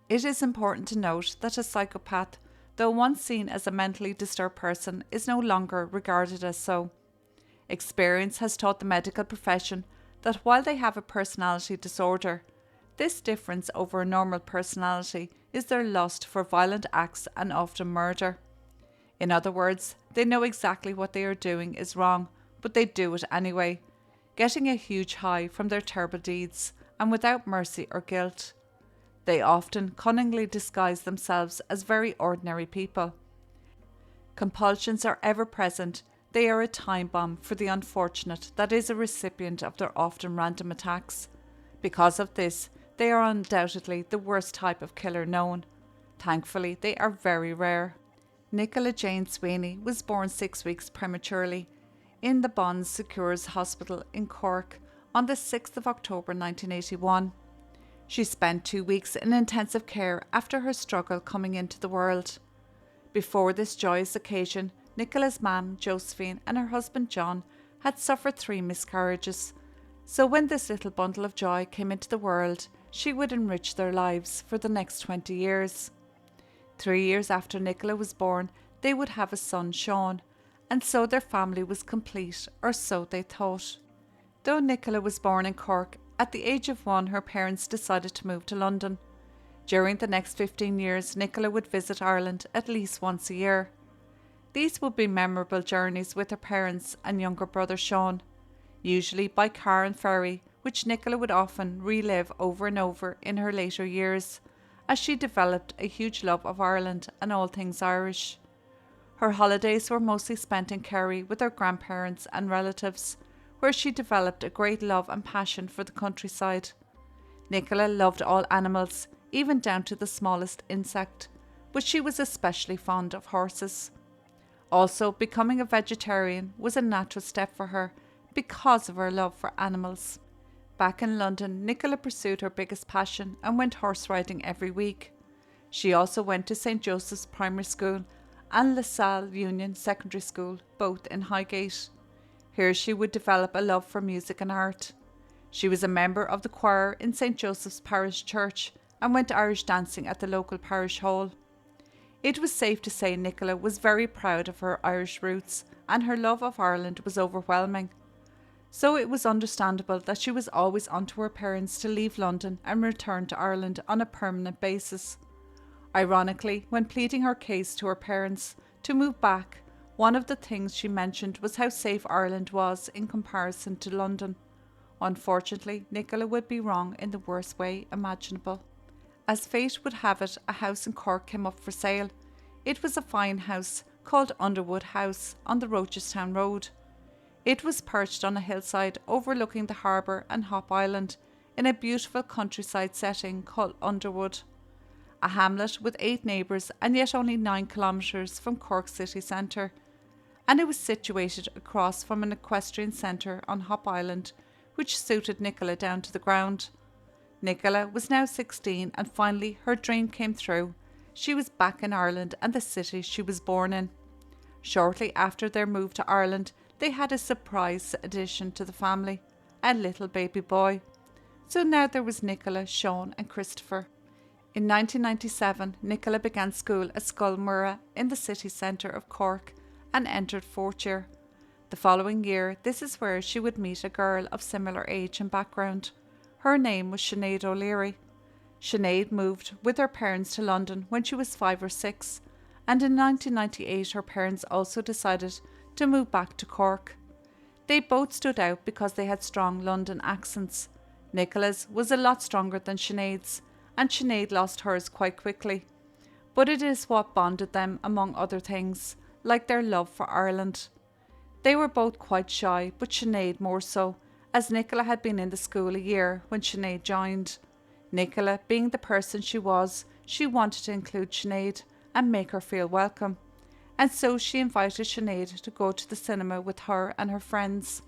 It is important to note that a psychopath, though once seen as a mentally disturbed person, is no longer regarded as so. Experience has taught the medical profession that while they have a personality disorder, this difference over a normal personality is their lust for violent acts and often murder. In other words, they know exactly what they are doing is wrong, but they do it anyway, getting a huge high from their terrible deeds and without mercy or guilt. They often cunningly disguise themselves as very ordinary people. Compulsions are ever present. They are a time bomb for the unfortunate that is a recipient of their often random attacks. Because of this, they are undoubtedly the worst type of killer known. Thankfully, they are very rare. Nicola Jane Sweeney was born 6 weeks prematurely in the Bon Secours Hospital in Cork on the 6th of October 1981. She spent 2 weeks in intensive care after her struggle coming into the world. Before this joyous occasion, Nicola's mum, Josephine, and her husband, John, had suffered 3 miscarriages. So when this little bundle of joy came into the world, she would enrich their lives for the next 20 years. 3 years after Nicola was born, they would have a son, Sean, and so their family was complete, or so they thought. Though Nicola was born in Cork, at the age of 1 her parents decided to move to London. During the next 15 years, Nicola would visit Ireland at least once a year. These would be memorable journeys with her parents and younger brother Sean, usually by car and ferry, which Nicola would often relive over and over in her later years, as she developed a huge love of Ireland and all things Irish. Her holidays were mostly spent in Kerry with her grandparents and relatives, where she developed a great love and passion for the countryside. Nicola loved all animals, even down to the smallest insect, but she was especially fond of horses. Also, becoming a vegetarian was a natural step for her because of her love for animals. Back in London, Nicola pursued her biggest passion and went horse riding every week. She also went to St. Joseph's Primary School and La Salle Union Secondary School, both in Highgate. Here she would develop a love for music and art. She was a member of the choir in St. Joseph's Parish Church and went Irish dancing at the local parish hall. It was safe to say Nicola was very proud of her Irish roots, and her love of Ireland was overwhelming. So it was understandable that she was always on to her parents to leave London and return to Ireland on a permanent basis. Ironically, when pleading her case to her parents to move back, one of the things she mentioned was how safe Ireland was in comparison to London. Unfortunately, Nicola would be wrong in the worst way imaginable. As fate would have it, a house in Cork came up for sale. It was a fine house called Underwood House on the Rochestown Road. It was perched on a hillside overlooking the harbour and Hop Island in a beautiful countryside setting called Underwood. A hamlet with 8 neighbours and yet only 9 kilometres from Cork city centre, and it was situated across from an equestrian centre on Hop Island, which suited Nicola down to the ground. Nicola was now 16 and finally her dream came true. She was back in Ireland and the city she was born in. Shortly after their move to Ireland, they had a surprise addition to the family, a little baby boy. So now there was Nicola, Sean and Christopher. In 1997, Nicola began school at Sculmurra in the city centre of Cork and entered 4th year. The following year, this is where she would meet a girl of similar age and background. Her name was Sinead O'Leary. Sinead moved with her parents to London when she was 5 or 6, and in 1998 her parents also decided to move back to Cork. They both stood out because they had strong London accents. Nicola's was a lot stronger than Sinead's, and Sinead lost hers quite quickly. But it is what bonded them, among other things, like their love for Ireland. They were both quite shy, but Sinead more so, as Nicola had been in the school a year when Sinead joined. Nicola, being the person she was, she wanted to include Sinead and make her feel welcome. And so she invited Sinead to go to the cinema with her and her friends.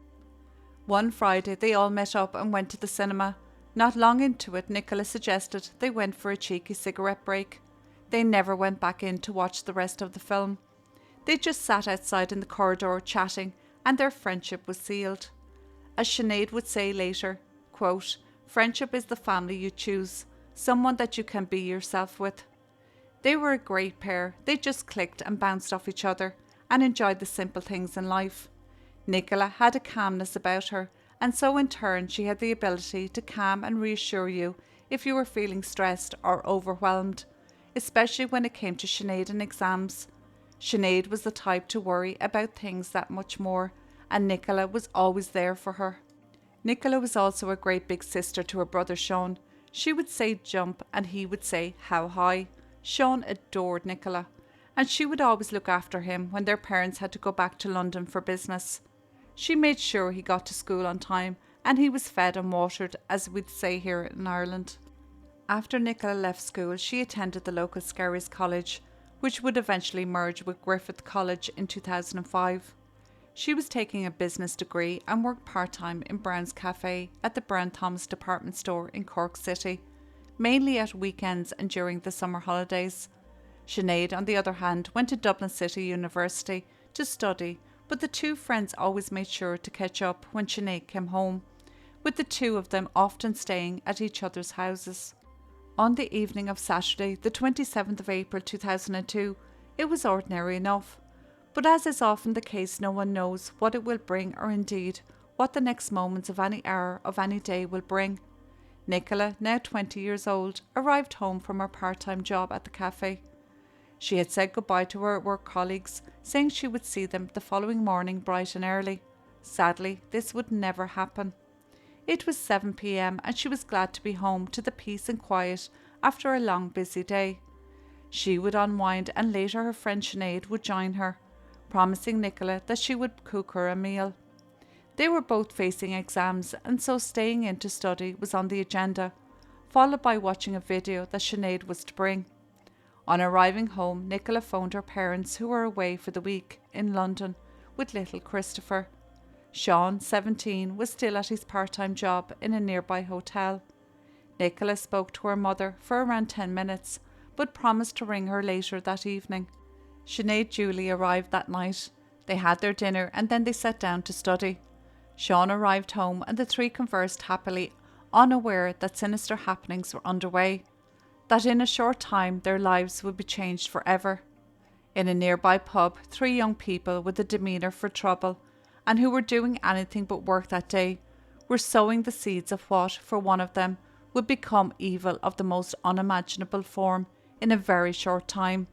One Friday they all met up and went to the cinema. Not long into it, Nicola suggested they went for a cheeky cigarette break. They never went back in to watch the rest of the film. They just sat outside in the corridor chatting, and their friendship was sealed. As Sinead would say later, quote, "Friendship is the family you choose. someone that you can be yourself with. They were a great pair. They just clicked and bounced off each other and enjoyed the simple things in life. Nicola had a calmness about her, and so in turn she had the ability to calm and reassure you if you were feeling stressed or overwhelmed, especially when it came to Sinead and exams. Sinead was the type to worry about things that much more, and Nicola was always there for her. Nicola was also a great big sister to her brother Sean. She would say jump and he would say how high. Sean adored Nicola, and she would always look after him when their parents had to go back to London for business. She made sure he got to school on time and he was fed and watered, as we'd say here in Ireland. After Nicola left school, she attended the local Skerries College, which would eventually merge with Griffith College in 2005. She was taking a business degree and worked part-time in Brown's Cafe at the Brown Thomas department store in Cork City, mainly at weekends and during the summer holidays. Sinead, on the other hand, went to Dublin City University to study, but the two friends always made sure to catch up when Sinead came home, with the two of them often staying at each other's houses. On the evening of Saturday, the 27th of April 2002, it was ordinary enough. But as is often the case, no one knows what it will bring, or indeed what the next moments of any hour of any day will bring. Nicola, now 20 years old, arrived home from her part-time job at the cafe. She had said goodbye to her work colleagues, saying she would see them the following morning bright and early. Sadly, this would never happen. It was 7 p.m. and she was glad to be home to the peace and quiet after a long busy day. She would unwind, and later her friend Sinead would join her, promising Nicola that she would cook her a meal. They were both facing exams, and so staying in to study was on the agenda, followed by watching a video that Sinead was to bring. On arriving home, Nicola phoned her parents, who were away for the week in London with little Christopher. Sean, 17, was still at his part-time job in a nearby hotel. Nicola spoke to her mother for around 10 minutes, but promised to ring her later that evening. Sinead duly arrived that night. They had their dinner and then they sat down to study. Sean arrived home and the three conversed happily, unaware that sinister happenings were underway, that in a short time their lives would be changed forever. In a nearby pub, three young people with a demeanour for trouble, and who were doing anything but work that day, were sowing the seeds of what, for one of them, would become evil of the most unimaginable form in a very short time.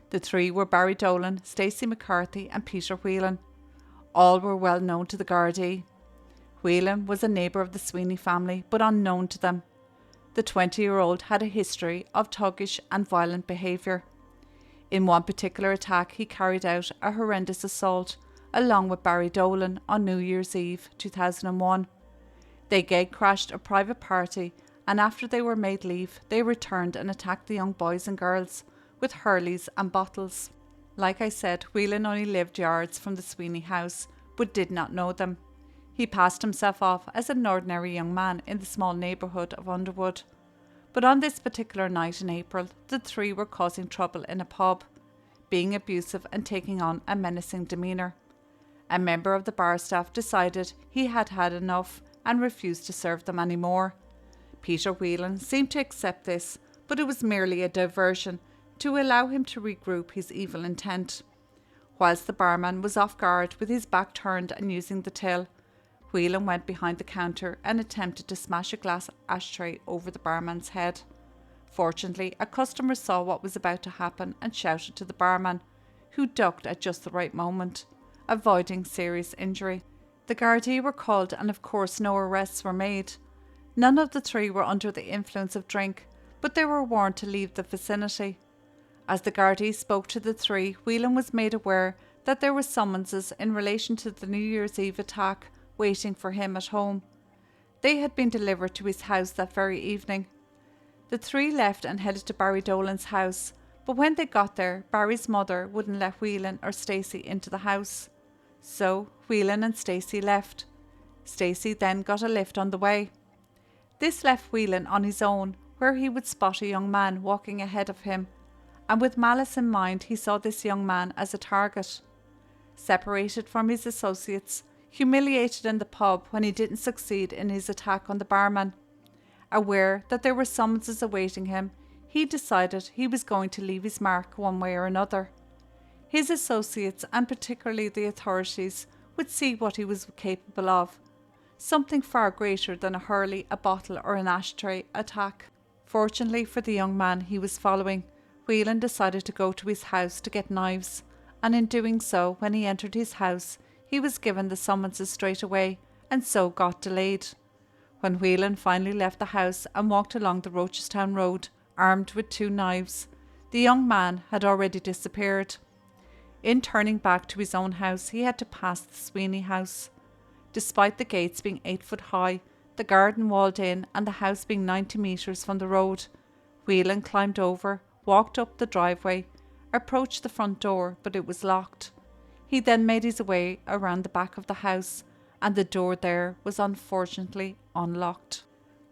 The three were Barry Dolan, Stacey McCarthy and Peter Whelan. All were well known to the Gardaí. Whelan was a neighbour of the Sweeney family, but unknown to them. The 20-year-old had a history of thuggish and violent behaviour. In one particular attack, he carried out a horrendous assault along with Barry Dolan on New Year's Eve 2001. They gate-crashed a private party, and after they were made leave, they returned and attacked the young boys and girls with hurleys and bottles. Like I said, Whelan only lived yards from the Sweeney house, but did not know them. He passed himself off as an ordinary young man in the small neighbourhood of Underwood. But on this particular night in April, the three were causing trouble in a pub, being abusive and taking on a menacing demeanour. A member of the bar staff decided he had had enough and refused to serve them any more. Peter Whelan seemed to accept this, but it was merely a diversion to allow him to regroup his evil intent. Whilst the barman was off guard with his back turned and using the till, Whelan went behind the counter and attempted to smash a glass ashtray over the barman's head. Fortunately, a customer saw what was about to happen and shouted to the barman, who ducked at just the right moment, avoiding serious injury. The Gardaí were called and of course no arrests were made. None of the three were under the influence of drink, but they were warned to leave the vicinity. As the Gardaí spoke to the three, Whelan was made aware that there were summonses in relation to the New Year's Eve attack waiting for him at home. They had been delivered to his house that very evening. The three left and headed to Barry Dolan's house, but when they got there, Barry's mother wouldn't let Whelan or Stacey into the house. So Whelan and Stacey left. Stacey then got a lift on the way. This left Whelan on his own, where he would spot a young man walking ahead of him, and with malice in mind he saw this young man as a target. Separated from his associates, humiliated in the pub when he didn't succeed in his attack on the barman, Aware that there were summonses awaiting him, he decided he was going to leave his mark one way or another. His associates, and particularly the authorities, would see what he was capable of. Something far greater than a hurley, a bottle or an ashtray attack. Fortunately for the young man he was following, Whelan decided to go to his house to get knives, and in doing so, when he entered his house, he was given the summonses straight away, and so got delayed. When Whelan finally left the house and walked along the Rochestown Road, armed with 2 knives, the young man had already disappeared. In turning back to his own house, he had to pass the Sweeney house. Despite the gates being 8 foot high, the garden walled in, and the house being 90 metres from the road, Whelan climbed over, walked up the driveway, approached the front door, but it was locked. He then made his way around the back of the house, and the door there was unfortunately unlocked.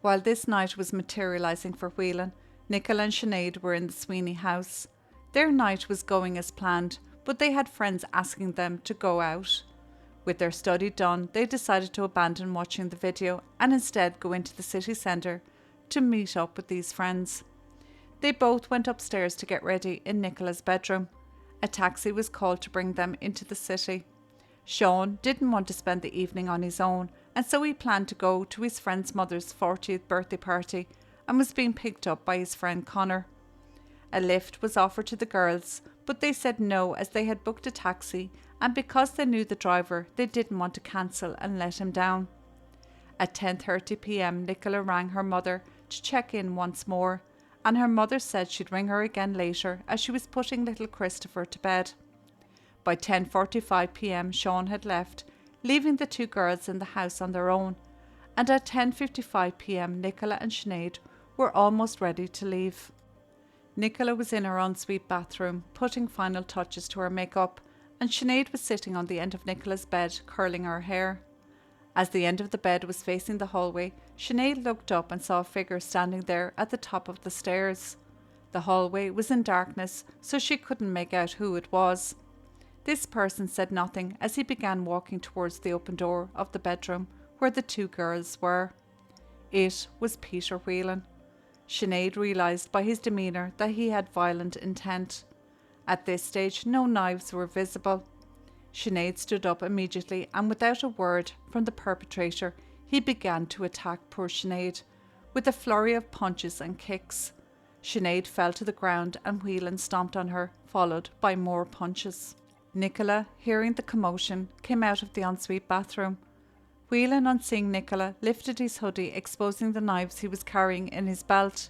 While this night was materialising for Whelan, Nichola and Sinead were in the Sweeney house. Their night was going as planned, but they had friends asking them to go out. With their study done, they decided to abandon watching the video and instead go into the city centre to meet up with these friends. They both went upstairs to get ready in Nicola's bedroom. A taxi was called to bring them into the city. Sean didn't want to spend the evening on his own, and so he planned to go to his friend's mother's 40th birthday party and was being picked up by his friend Connor. A lift was offered to the girls, but they said no as they had booked a taxi, and because they knew the driver, they didn't want to cancel and let him down. At 10:30 p.m, Nicola rang her mother to check in once more, and her mother said she'd ring her again later as she was putting little Christopher to bed. By 10:45 p.m, Sean had left, leaving the 2 girls in the house on their own, and at 10:55 p.m, Nichola and Sinead were almost ready to leave. Nicola was in her ensuite bathroom, putting final touches to her makeup, and Sinead was sitting on the end of Nicola's bed, curling her hair. As the end of the bed was facing the hallway, Sinead looked up and saw a figure standing there at the top of the stairs. The hallway was in darkness, so she couldn't make out who it was. This person said nothing as he began walking towards the open door of the bedroom where the 2 girls were. It was Peter Whelan. Sinead realised by his demeanour that he had violent intent. At this stage, no knives were visible. Sinead stood up immediately, and without a word from the perpetrator, he began to attack poor Sinead with a flurry of punches and kicks. Sinead fell to the ground and Whelan stomped on her, followed by more punches. Nicola, hearing the commotion, came out of the ensuite bathroom. Whelan, on seeing Nicola, lifted his hoodie, exposing the knives he was carrying in his belt.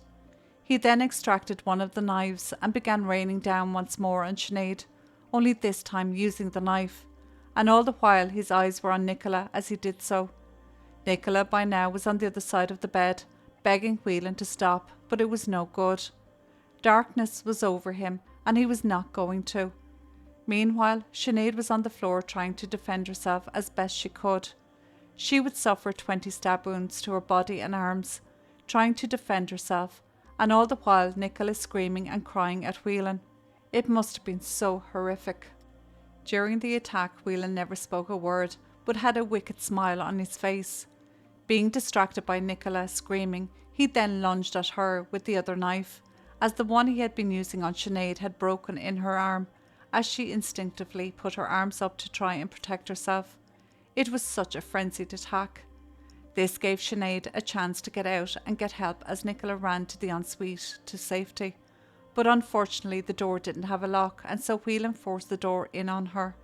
He then extracted one of the knives and began raining down once more on Sinead, only this time using the knife, and all the while his eyes were on Nicola as he did so. Nicola by now was on the other side of the bed, begging Whelan to stop, but it was no good. Darkness was over him, and he was not going to. Meanwhile, Sinead was on the floor trying to defend herself as best she could. She would suffer 20 stab wounds to her body and arms, trying to defend herself, and all the while Nicola screaming and crying at Whelan. It must have been so horrific. During the attack, Whelan never spoke a word, but had a wicked smile on his face. Being distracted by Nicola screaming, he then lunged at her with the other knife, as the one he had been using on Sinead had broken in her arm, as she instinctively put her arms up to try and protect herself. It was such a frenzied attack. This gave Sinead a chance to get out and get help as Nicola ran to the ensuite to safety. But unfortunately the door didn't have a lock, and so Whelan forced the door in on her,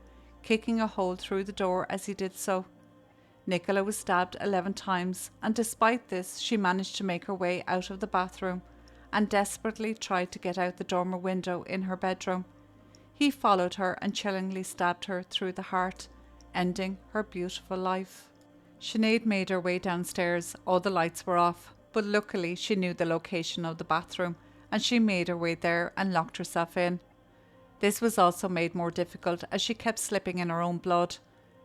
kicking a hole through the door as he did so. Nicola was stabbed 11 times, and despite this she managed to make her way out of the bathroom and desperately tried to get out the dormer window in her bedroom. He followed her and chillingly stabbed her through the heart, ending her beautiful life. Sinead made her way downstairs. All the lights were off, but luckily she knew the location of the bathroom, and she made her way there and locked herself in. This was also made more difficult as she kept slipping in her own blood,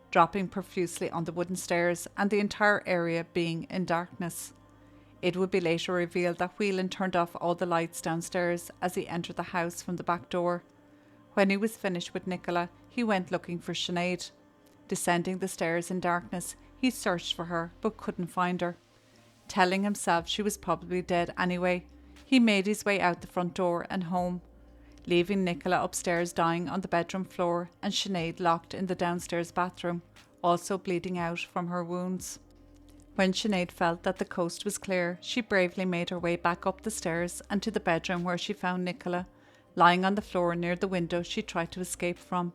dropping profusely on the wooden stairs, and the entire area being in darkness. It would be later revealed that Whelan turned off all the lights downstairs as he entered the house from the back door. When he was finished with Nicola, he went looking for Sinead. Descending the stairs in darkness, he searched for her but couldn't find her. Telling himself she was probably dead anyway, he made his way out the front door and home, leaving Nicola upstairs dying on the bedroom floor and Sinead locked in the downstairs bathroom, also bleeding out from her wounds. When Sinead felt that the coast was clear, she bravely made her way back up the stairs and to the bedroom where she found Nicola, lying on the floor near the window she tried to escape from.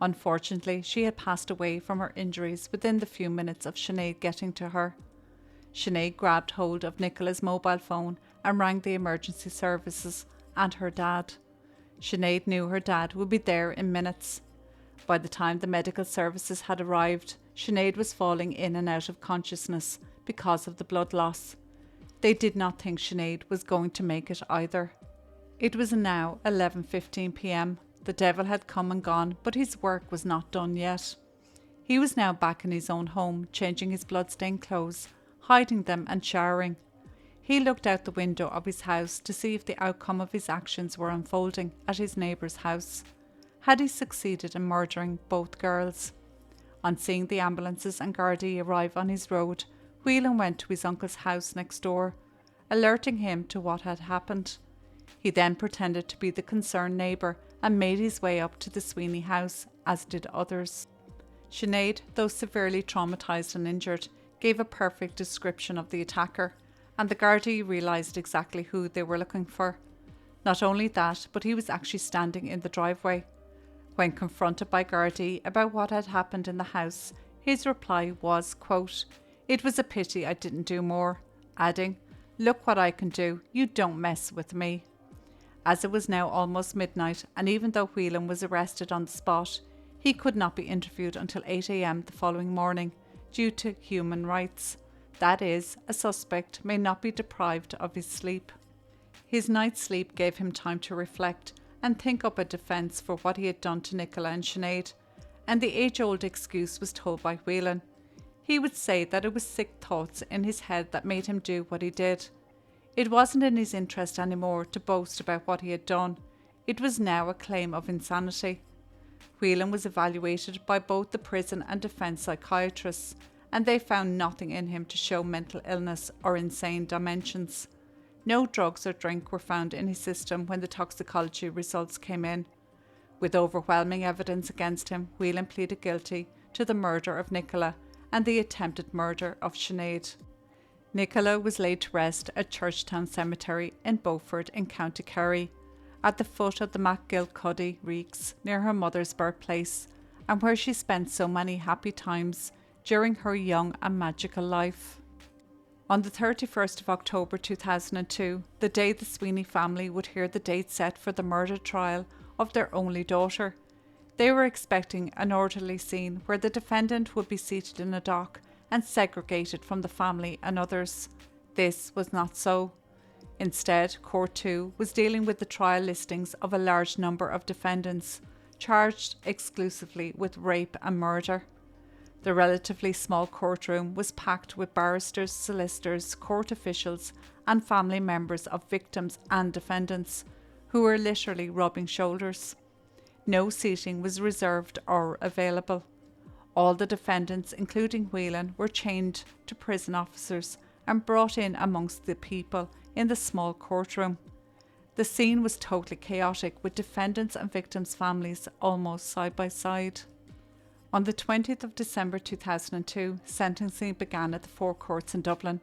Unfortunately, she had passed away from her injuries within the few minutes of Sinead getting to her. Sinead grabbed hold of Nicola's mobile phone and rang the emergency services and her dad. Sinead knew her dad would be there in minutes. By the time the medical services had arrived, Sinead was falling in and out of consciousness because of the blood loss. They did not think Sinead was going to make it either. It was now 11:15 p.m. The devil had come and gone, but his work was not done yet. He was now back in his own home, changing his blood-stained clothes, hiding them and showering. He looked out the window of his house to see if the outcome of his actions were unfolding at his neighbour's house. Had he succeeded in murdering both girls? On seeing the ambulances and Gardaí arrive on his road, Whelan went to his uncle's house next door, alerting him to what had happened. He then pretended to be the concerned neighbour and made his way up to the Sweeney house, as did others. Sinead, though severely traumatised and injured, gave a perfect description of the attacker, and the Gardaí realised exactly who they were looking for. Not only that, but he was actually standing in the driveway. When confronted by Gardaí about what had happened in the house, his reply was, quote, "It was a pity I didn't do more," adding, "Look what I can do, you don't mess with me." As it was now almost midnight, and even though Whelan was arrested on the spot, he could not be interviewed until 8 a.m. the following morning, due to human rights. That is, a suspect may not be deprived of his sleep. His night's sleep gave him time to reflect and think up a defence for what he had done to Nicola and Sinead, and the age-old excuse was told by Whelan. He would say that it was sick thoughts in his head that made him do what he did. It wasn't in his interest anymore to boast about what he had done. It was now a claim of insanity. Whelan was evaluated by both the prison and defence psychiatrists, and they found nothing in him to show mental illness or insane dimensions. No drugs or drink were found in his system when the toxicology results came in. With overwhelming evidence against him, Whelan pleaded guilty to the murder of Nicola and the attempted murder of Sinead. Nicola was laid to rest at Churchtown Cemetery in Beaufort in County Kerry, at the foot of the MacGilcuddy Reeks near her mother's birthplace, and where she spent so many happy times during her young and magical life. On the 31st of October 2002, the day the Sweeney family would hear the date set for the murder trial of their only daughter, they were expecting an orderly scene where the defendant would be seated in a dock and segregated from the family and others. This was not so. Instead, Court 2 was dealing with the trial listings of a large number of defendants, charged exclusively with rape and murder. The relatively small courtroom was packed with barristers, solicitors, court officials, and family members of victims and defendants, who were literally rubbing shoulders. No seating was reserved or available. All the defendants, including Whelan, were chained to prison officers and brought in amongst the people in the small courtroom. The scene was totally chaotic, with defendants and victims' families almost side by side. On the 20th of December 2002, sentencing began at the Four Courts in Dublin.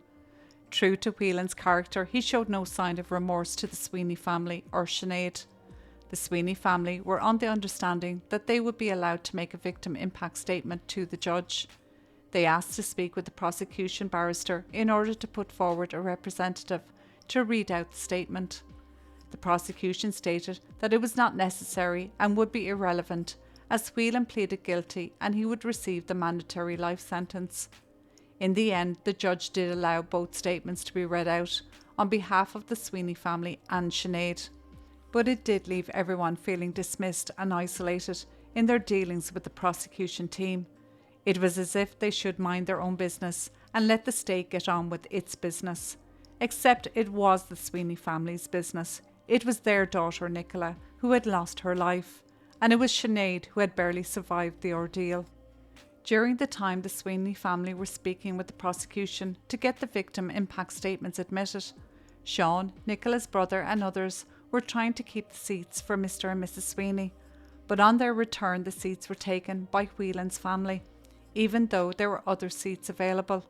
True to Whelan's character, he showed no sign of remorse to the Sweeney family or Sinead. The Sweeney family were on the understanding that they would be allowed to make a victim impact statement to the judge. They asked to speak with the prosecution barrister in order to put forward a representative to read out the statement. The prosecution stated that it was not necessary and would be irrelevant, as Whelan pleaded guilty and he would receive the mandatory life sentence. In the end, the judge did allow both statements to be read out on behalf of the Sweeney family and Sinead. But it did leave everyone feeling dismissed and isolated in their dealings with the prosecution team. It was as if they should mind their own business and let the state get on with its business. Except it was the Sweeney family's business. It was their daughter Nicola who had lost her life, and it was Sinead who had barely survived the ordeal. During the time the Sweeney family were speaking with the prosecution to get the victim impact statements admitted, Sean, Nicola's brother and others were trying to keep the seats for Mr. and Mrs. Sweeney, but on their return the seats were taken by Whelan's family, even though there were other seats available.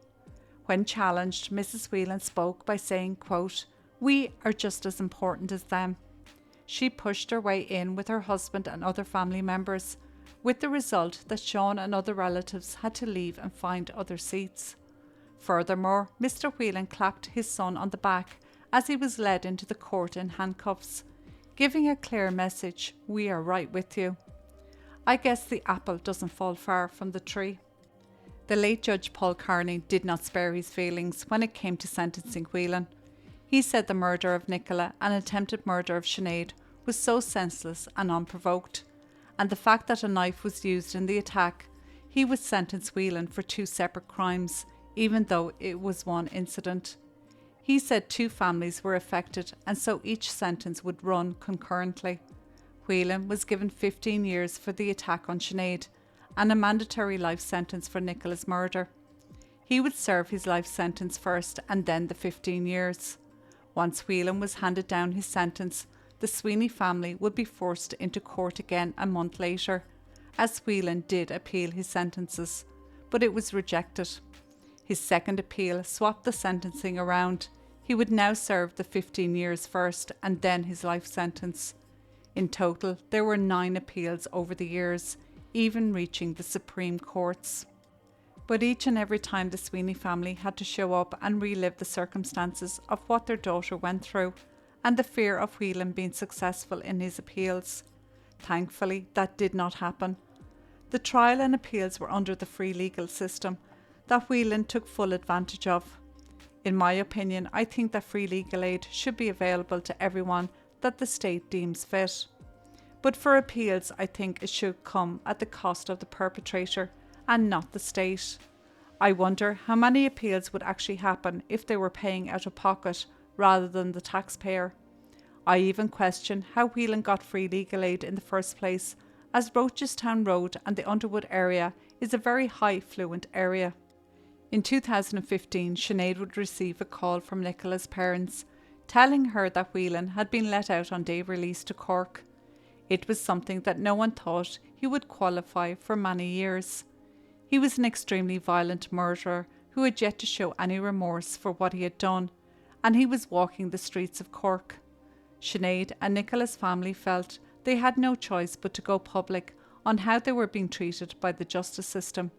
When challenged, Mrs. Whelan spoke by saying, quote, "We are just as important as them." She pushed her way in with her husband and other family members, with the result that Sean and other relatives had to leave and find other seats. Furthermore, Mr. Whelan clapped his son on the back as he was led into the court in handcuffs, giving a clear message: "We are right with you." I guess the apple doesn't fall far from the tree. The late Judge Paul Carney did not spare his feelings when it came to sentencing Whelan. He said the murder of Nicola and attempted murder of Sinead was so senseless and unprovoked, and the fact that a knife was used in the attack, he would sentence Whelan for 2 separate crimes, even though it was one incident. He said 2 families were affected, and so each sentence would run concurrently. Whelan was given 15 years for the attack on Sinead and a mandatory life sentence for Nicola's murder. He would serve his life sentence first and then the 15 years. Once Whelan was handed down his sentence, the Sweeney family would be forced into court again a month later, as Whelan did appeal his sentences, but it was rejected. His second appeal swapped the sentencing around. He would now serve the 15 years first and then his life sentence. In total, there were 9 appeals over the years, even reaching the Supreme Courts. But each and every time the Sweeney family had to show up and relive the circumstances of what their daughter went through and the fear of Whelan being successful in his appeals. Thankfully, that did not happen. The trial and appeals were under the free legal system that Whelan took full advantage of. In my opinion, I think that free legal aid should be available to everyone that the state deems fit. But for appeals, I think it should come at the cost of the perpetrator and not the state. I wonder how many appeals would actually happen if they were paying out of pocket rather than the taxpayer. I even question how Whelan got free legal aid in the first place, as Rochestown Road and the Underwood area is a very high fluent area. In 2015, Sinead would receive a call from Nicola's parents, telling her that Whelan had been let out on day release to Cork. It was something that no one thought he would qualify for many years. He was an extremely violent murderer who had yet to show any remorse for what he had done, and he was walking the streets of Cork. Sinead and Nicola's family felt they had no choice but to go public on how they were being treated by the justice system,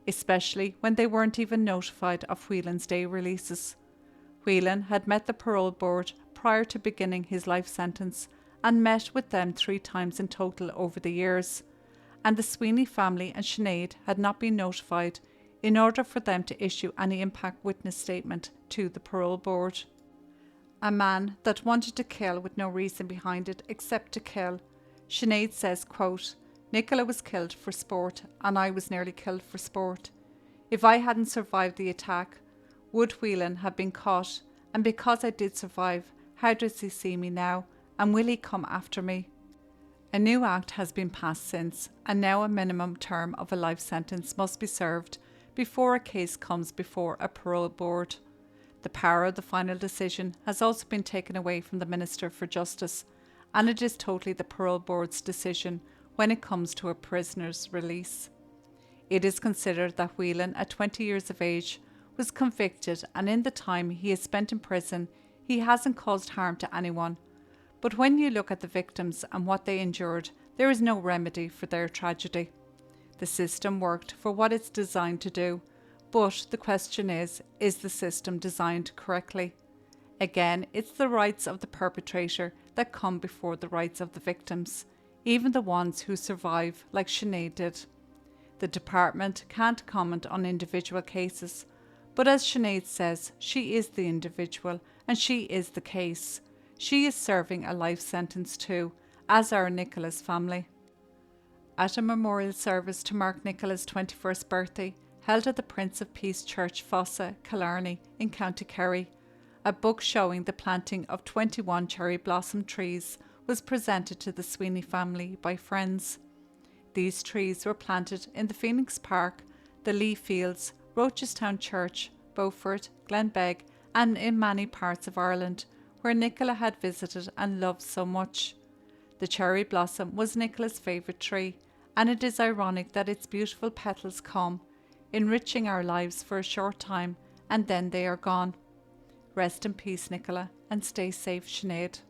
especially when they weren't even notified of Whelan's day releases. Whelan had met the parole board prior to beginning his life sentence and met with them 3 times in total over the years, and the Sweeney family and Sinead had not been notified in order for them to issue any impact witness statement to the parole board. A man that wanted to kill with no reason behind it except to kill. Sinead says, quote, "Nicola was killed for sport and I was nearly killed for sport. If I hadn't survived the attack, would Whelan have been caught? And because I did survive, how does he see me now? And will he come after me?" A new act has been passed since, and now a minimum term of a life sentence must be served before a case comes before a parole board. The power of the final decision has also been taken away from the Minister for Justice, and it is totally the parole board's decision when it comes to a prisoner's release. It is considered that Whelan, at 20 years of age, was convicted, and in the time he has spent in prison, he hasn't caused harm to anyone. But when you look at the victims and what they endured, there is no remedy for their tragedy. The system worked for what it's designed to do, but the question is the system designed correctly? Again, it's the rights of the perpetrator that come before the rights of the victims, even the ones who survive, like Sinead did. The department can't comment on individual cases, but as Sinead says, she is the individual and she is the case. She is serving a life sentence too, as are Nicola's family. At a memorial service to mark Nicola's 21st birthday, held at the Prince of Peace Church, Fossa, Killarney in County Kerry, a book showing the planting of 21 cherry blossom trees was presented to the Sweeney family by friends. These trees were planted in the Phoenix Park the Lee Fields, Rochestown Church, Beaufort, Glenbeg, and in many parts of Ireland, where Nicola had visited and loved so much. The cherry blossom was Nicola's favourite tree, and it is ironic that its beautiful petals come, enriching our lives for a short time, and then they are gone. Rest in peace, Nicola, and stay safe, Sinead.